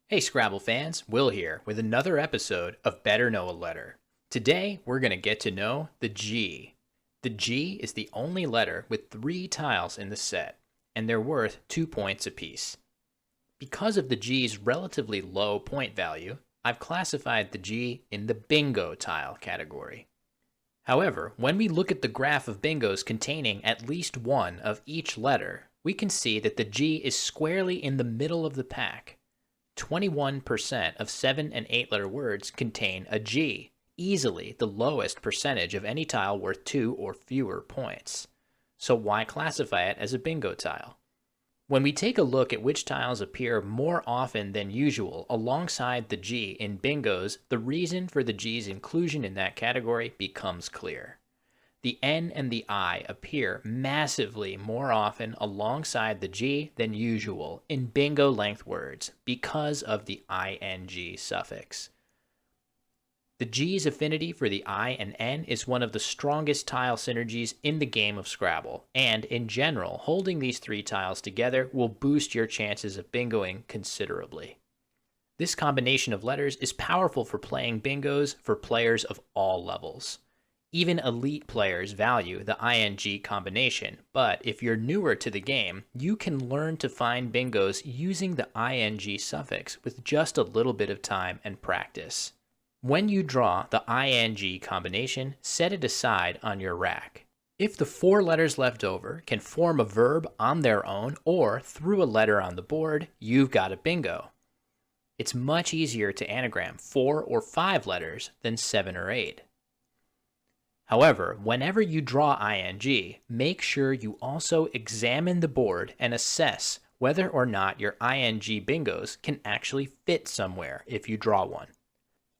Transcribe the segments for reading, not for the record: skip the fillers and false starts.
Hey Scrabble fans, Will here with another episode of Better Know a Letter. Today we're going to get to know the G. The G is the only letter with 3 tiles in the set, and they're worth 2 points apiece. Because of the G's relatively low point value, I've classified the G in the bingo tile category. However, when we look at the graph of bingos containing at least one of each letter, we can see that the G is squarely in the middle of the pack. 21% of 7 and 8 letter words contain a G, easily the lowest percentage of any tile worth 2 or fewer points. So why classify it as a bingo tile? When we take a look at which tiles appear more often than usual alongside the G in bingos, the reason for the G's inclusion in that category becomes clear. The N and the I appear massively more often alongside the G than usual in bingo length words because of the ing suffix. The G's affinity for the I and N is one of the strongest tile synergies in the game of Scrabble, and in general, holding these 3 tiles together will boost your chances of bingoing considerably. This combination of letters is powerful for playing bingos for players of all levels. Even elite players value the ing combination, but if you're newer to the game, you can learn to find bingos using the ing suffix with just a little bit of time and practice. When you draw the ing combination, set it aside on your rack. If the 4 letters left over can form a verb on their own or through a letter on the board, you've got a bingo. It's much easier to anagram 4 or 5 letters than 7 or 8. However, whenever you draw ing, make sure you also examine the board and assess whether or not your ing bingos can actually fit somewhere if you draw one.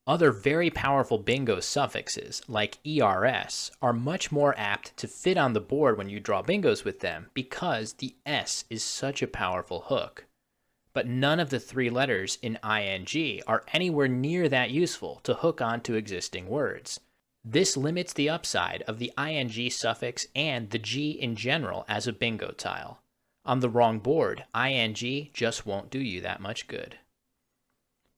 Other very powerful bingo suffixes, like ERS, are much more apt to fit on the board when you draw bingos with them because the S is such a powerful hook. But none of the 3 letters in ing are anywhere near that useful to hook onto existing words. This limits the upside of the ing suffix and the G in general as a bingo tile. On the wrong board, ing just won't do you that much good.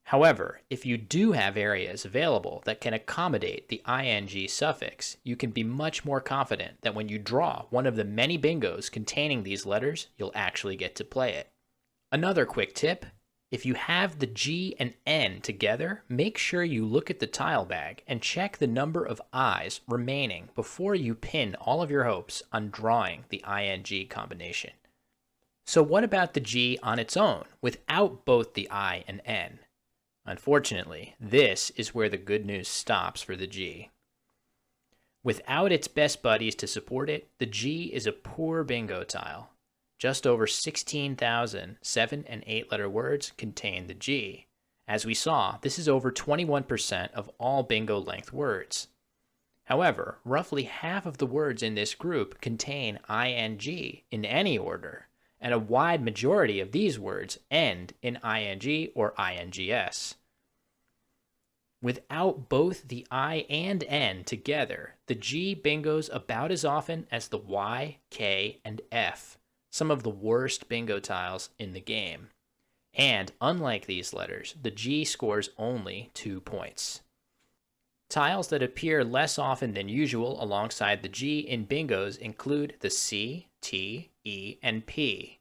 However, if you do have areas available that can accommodate the ing suffix, you can be much more confident that when you draw one of the many bingos containing these letters, you'll actually get to play it. Another quick tip: if you have the G and N together, make sure you look at the tile bag and check the number of I's remaining before you pin all of your hopes on drawing the ing combination. So what about the G on its own, without both the I and N? Unfortunately, this is where the good news stops for the G. Without its best buddies to support it, the G is a poor bingo tile. Just over 16,000 7 and 8 letter words contain the G. As we saw, this is over 21% of all bingo length words. However, roughly half of the words in this group contain ing in any order, and a wide majority of these words end in ing or ings. Without both the I and N together, the G bingos about as often as the Y, K, and F, some of the worst bingo tiles in the game. And unlike these letters, the G scores only 2 points. Tiles that appear less often than usual alongside the G in bingos include the C, T, E, and P.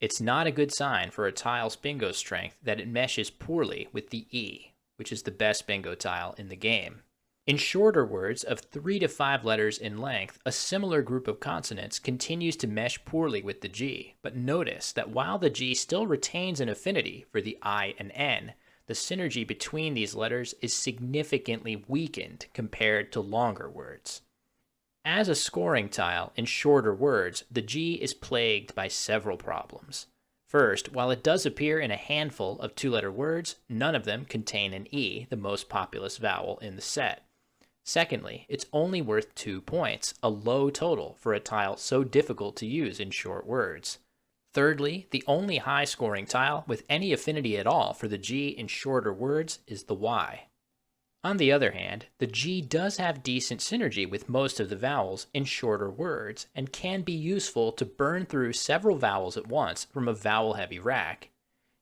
It's not a good sign for a tile's bingo strength that it meshes poorly with the E, which is the best bingo tile in the game. In shorter words of 3 to 5 letters in length, a similar group of consonants continues to mesh poorly with the G, but notice that while the G still retains an affinity for the I and N, the synergy between these letters is significantly weakened compared to longer words. As a scoring tile in shorter words, the G is plagued by several problems. First, while it does appear in a handful of 2-letter words, none of them contain an E, the most populous vowel in the set. Secondly, it's only worth 2 points, a low total for a tile so difficult to use in short words. Thirdly, the only high-scoring tile with any affinity at all for the G in shorter words is the Y. On the other hand, the G does have decent synergy with most of the vowels in shorter words and can be useful to burn through several vowels at once from a vowel-heavy rack.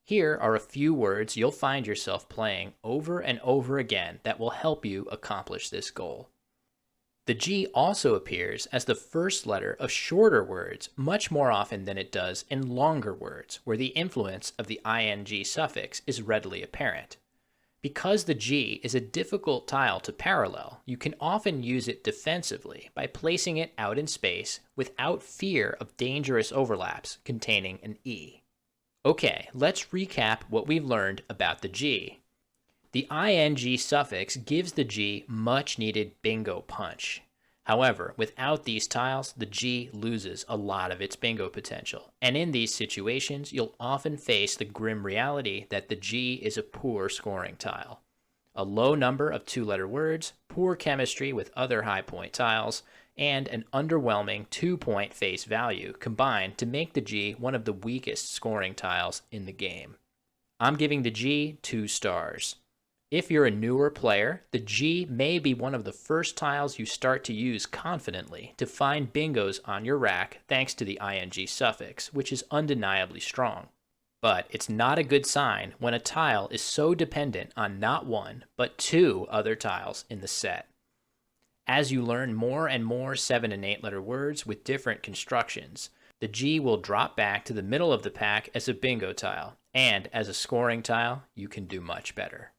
Here are a few words you'll find yourself playing over and over again that will help you accomplish this goal. The G also appears as the first letter of shorter words much more often than it does in longer words, where the influence of the ing suffix is readily apparent. Because the G is a difficult tile to parallel, you can often use it defensively by placing it out in space without fear of dangerous overlaps containing an E. Okay, let's recap what we've learned about the G. The ing suffix gives the G much needed bingo punch. However, without these tiles, the G loses a lot of its bingo potential, and in these situations, you'll often face the grim reality that the G is a poor scoring tile. A low number of two-letter words, poor chemistry with other high-point tiles, and an underwhelming 2-point face value combine to make the G one of the weakest scoring tiles in the game. I'm giving the G 2 stars. If you're a newer player, the G may be one of the first tiles you start to use confidently to find bingos on your rack thanks to the ing suffix, which is undeniably strong. But it's not a good sign when a tile is so dependent on not one, but two other tiles in the set. As you learn more and more 7 and 8 letter words with different constructions, the G will drop back to the middle of the pack as a bingo tile, and as a scoring tile, you can do much better.